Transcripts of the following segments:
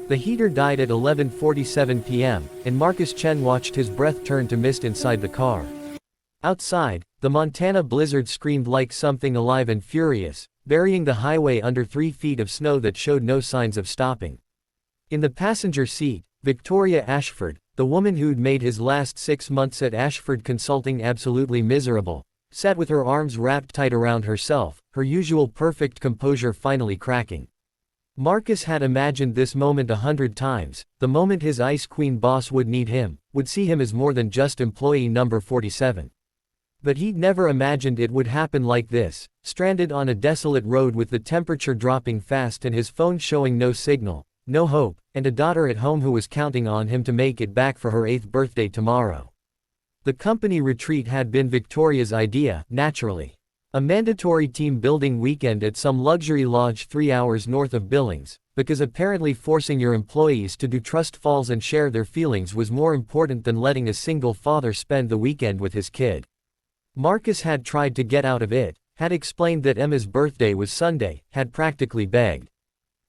The heater died at 11:47 p.m., and Marcus Chen watched his breath turn to mist inside the car. Outside, the Montana blizzard screamed like something alive and furious, burying the highway under 3 feet of snow that showed no signs of stopping. In the passenger seat, Victoria Ashford, the woman who'd made his last 6 months at Ashford Consulting absolutely miserable, sat with her arms wrapped tight around herself, her usual perfect composure finally cracking. Marcus had imagined this moment 100 times, the moment his Ice Queen boss would need him, would see him as more than just employee number 47. But he'd never imagined it would happen like this, stranded on a desolate road with the temperature dropping fast and his phone showing no signal, no hope, and a daughter at home who was counting on him to make it back for her 8th birthday tomorrow. The company retreat had been Victoria's idea, naturally. A mandatory team-building weekend at some luxury lodge 3 hours north of Billings, because apparently forcing your employees to do trust falls and share their feelings was more important than letting a single father spend the weekend with his kid. Marcus had tried to get out of it, had explained that Emma's birthday was Sunday, had practically begged.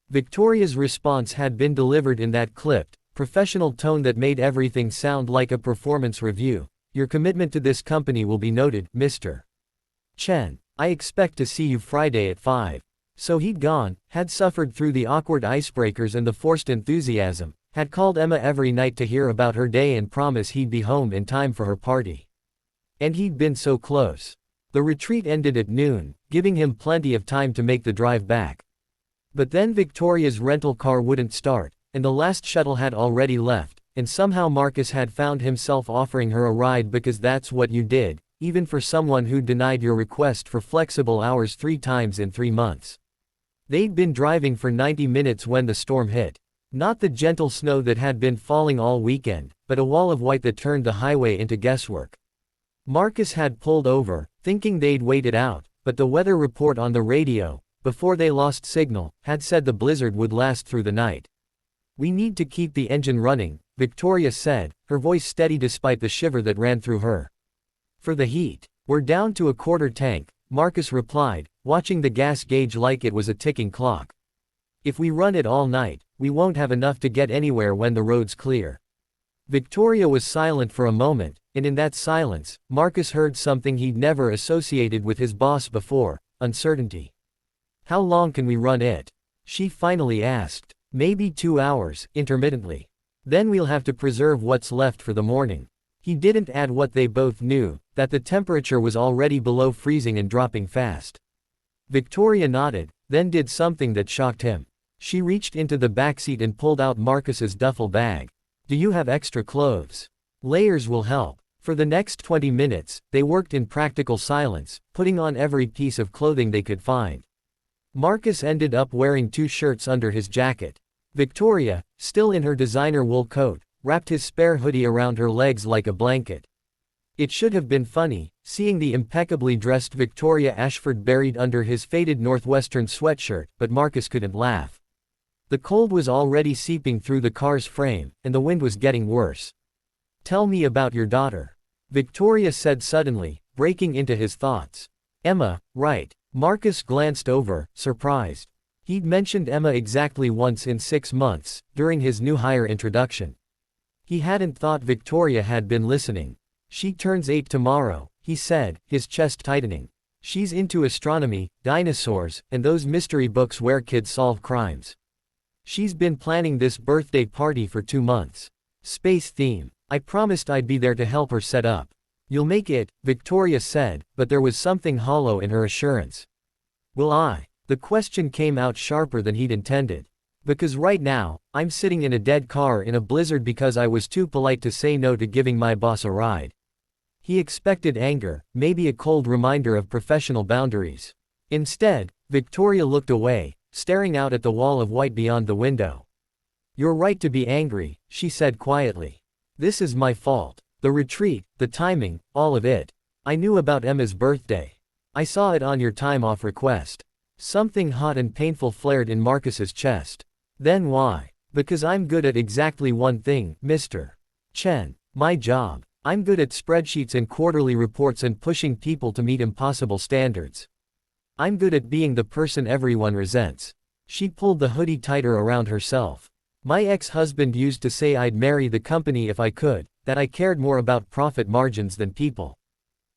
Victoria's response had been delivered in that clipped, professional tone that made everything sound like a performance review. Your commitment to this company will be noted, Mr. Chen. I expect to see you Friday at 5. So he'd gone, had suffered through the awkward icebreakers and the forced enthusiasm, had called Emma every night to hear about her day and promise he'd be home in time for her party. And he'd been so close. The retreat ended at noon, giving him plenty of time to make the drive back. But then Victoria's rental car wouldn't start, and the last shuttle had already left, and somehow Marcus had found himself offering her a ride because that's what you did, even for someone who denied your request for flexible hours 3 times in 3 months. They'd been driving for 90 minutes when the storm hit. Not the gentle snow that had been falling all weekend, but a wall of white that turned the highway into guesswork. Marcus had pulled over, thinking they'd wait it out, but the weather report on the radio, before they lost signal, had said the blizzard would last through the night. We need to keep the engine running, Victoria said, her voice steady despite the shiver that ran through her. For the heat. We're down to a quarter tank, Marcus replied, watching the gas gauge like it was a ticking clock. If we run it all night, we won't have enough to get anywhere when the road's clear. Victoria was silent for a moment, and in that silence, Marcus heard something he'd never associated with his boss before: uncertainty. How long can we run it? She finally asked. Maybe 2 hours, intermittently. Then we'll have to preserve what's left for the morning. He didn't add what they both knew, that the temperature was already below freezing and dropping fast. Victoria nodded, then did something that shocked him. She reached into the backseat and pulled out Marcus's duffel bag. Do you have extra clothes? Layers will help. For the next 20 minutes, they worked in practical silence, putting on every piece of clothing they could find. Marcus ended up wearing 2 shirts under his jacket. Victoria, still in her designer wool coat, wrapped his spare hoodie around her legs like a blanket. It should have been funny, seeing the impeccably dressed Victoria Ashford buried under his faded Northwestern sweatshirt, but Marcus couldn't laugh. The cold was already seeping through the car's frame, and the wind was getting worse. Tell me about your daughter, Victoria said suddenly, breaking into his thoughts. Emma, right. Marcus glanced over, surprised. He'd mentioned Emma exactly once in 6 months, during his new hire introduction. He hadn't thought Victoria had been listening. She turns 8 tomorrow, he said, his chest tightening. She's into astronomy, dinosaurs, and those mystery books where kids solve crimes. She's been planning this birthday party for 2 months. Space theme. I promised I'd be there to help her set up. You'll make it, Victoria said, but there was something hollow in her assurance. Will I? The question came out sharper than he'd intended. Because right now, I'm sitting in a dead car in a blizzard because I was too polite to say no to giving my boss a ride. He expected anger, maybe a cold reminder of professional boundaries. Instead, Victoria looked away, staring out at the wall of white beyond the window. You're right to be angry, she said quietly. This is my fault. The retreat, the timing, all of it. I knew about Emma's birthday. I saw it on your time off request. Something hot and painful flared in Marcus's chest. Then why? Because I'm good at exactly one thing, Mr. Chen. My job. I'm good at spreadsheets and quarterly reports and pushing people to meet impossible standards. I'm good at being the person everyone resents. She pulled the hoodie tighter around herself. My ex-husband used to say I'd marry the company if I could, that I cared more about profit margins than people.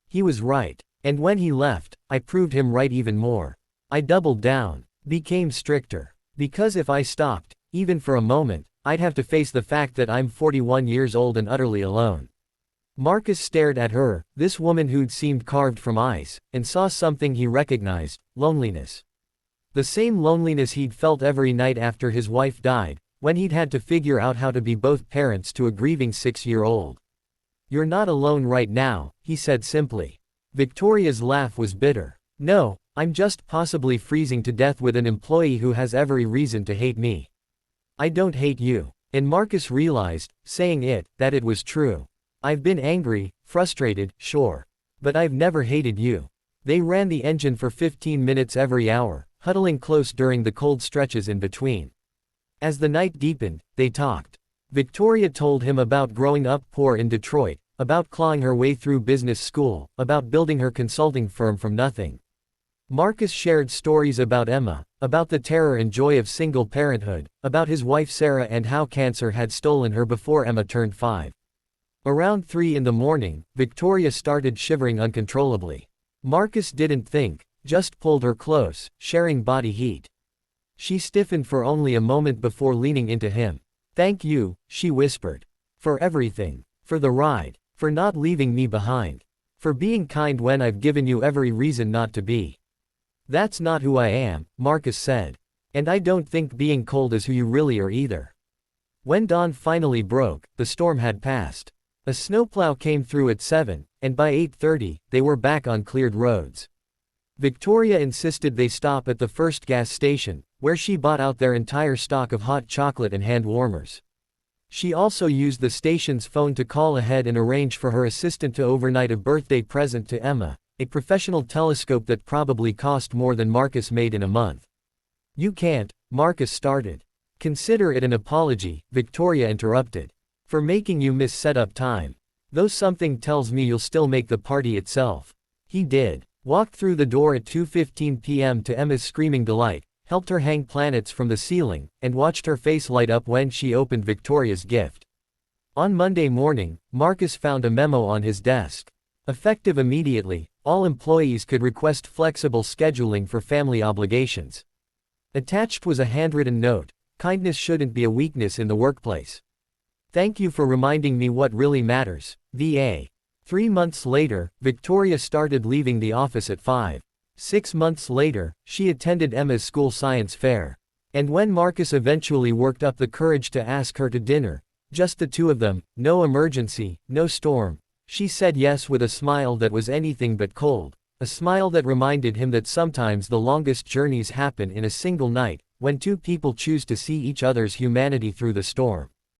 He was right. And when he left, I proved him right even more. I doubled down, became stricter. Because if I stopped, even for a moment, I'd have to face the fact that I'm 41 years old and utterly alone. Marcus stared at her, this woman who'd seemed carved from ice, and saw something he recognized: loneliness. The same loneliness he'd felt every night after his wife died, when he'd had to figure out how to be both parents to a grieving 6-year-old. "You're not alone right now," he said simply. Victoria's laugh was bitter. "No, I'm just possibly freezing to death with an employee who has every reason to hate me." "I don't hate you." And Marcus realized, saying it, that it was true. "I've been angry, frustrated, sure. But I've never hated you." They ran the engine for 15 minutes every hour, huddling close during the cold stretches in between. As the night deepened, they talked. Victoria told him about growing up poor in Detroit, about clawing her way through business school, about building her consulting firm from nothing. Marcus shared stories about Emma, about the terror and joy of single parenthood, about his wife Sarah and how cancer had stolen her before Emma turned 5. Around 3 in the morning, Victoria started shivering uncontrollably. Marcus didn't think, just pulled her close, sharing body heat. She stiffened for only a moment before leaning into him. "Thank you," she whispered. "For everything. For the ride. For not leaving me behind. For being kind when I've given you every reason not to be." "That's not who I am," Marcus said. "And I don't think being cold is who you really are either." When dawn finally broke, the storm had passed. A snowplow came through at 7, and by 8:30, they were back on cleared roads. Victoria insisted they stop at the first gas station, where she bought out their entire stock of hot chocolate and hand warmers. She also used the station's phone to call ahead and arrange for her assistant to overnight a birthday present to Emma, a professional telescope that probably cost more than Marcus made in a month. "You can't," Marcus started. "Consider it an apology," Victoria interrupted. "For making you miss setup time. Though something tells me you'll still make the party itself." He did. Walked through the door at 2:15 p.m. to Emma's screaming delight, helped her hang planets from the ceiling, and watched her face light up when she opened Victoria's gift. On Monday morning, Marcus found a memo on his desk. Effective immediately, all employees could request flexible scheduling for family obligations. Attached was a handwritten note: "Kindness shouldn't be a weakness in the workplace. Thank you for reminding me what really matters, VA." 3 months later, Victoria started leaving the office at 5. 6 months later, she attended Emma's school science fair. And when Marcus eventually worked up the courage to ask her to dinner, just the two of them, no emergency, no storm, she said yes with a smile that was anything but cold, a smile that reminded him that sometimes the longest journeys happen in a single night, when two people choose to see each other's humanity through the storm.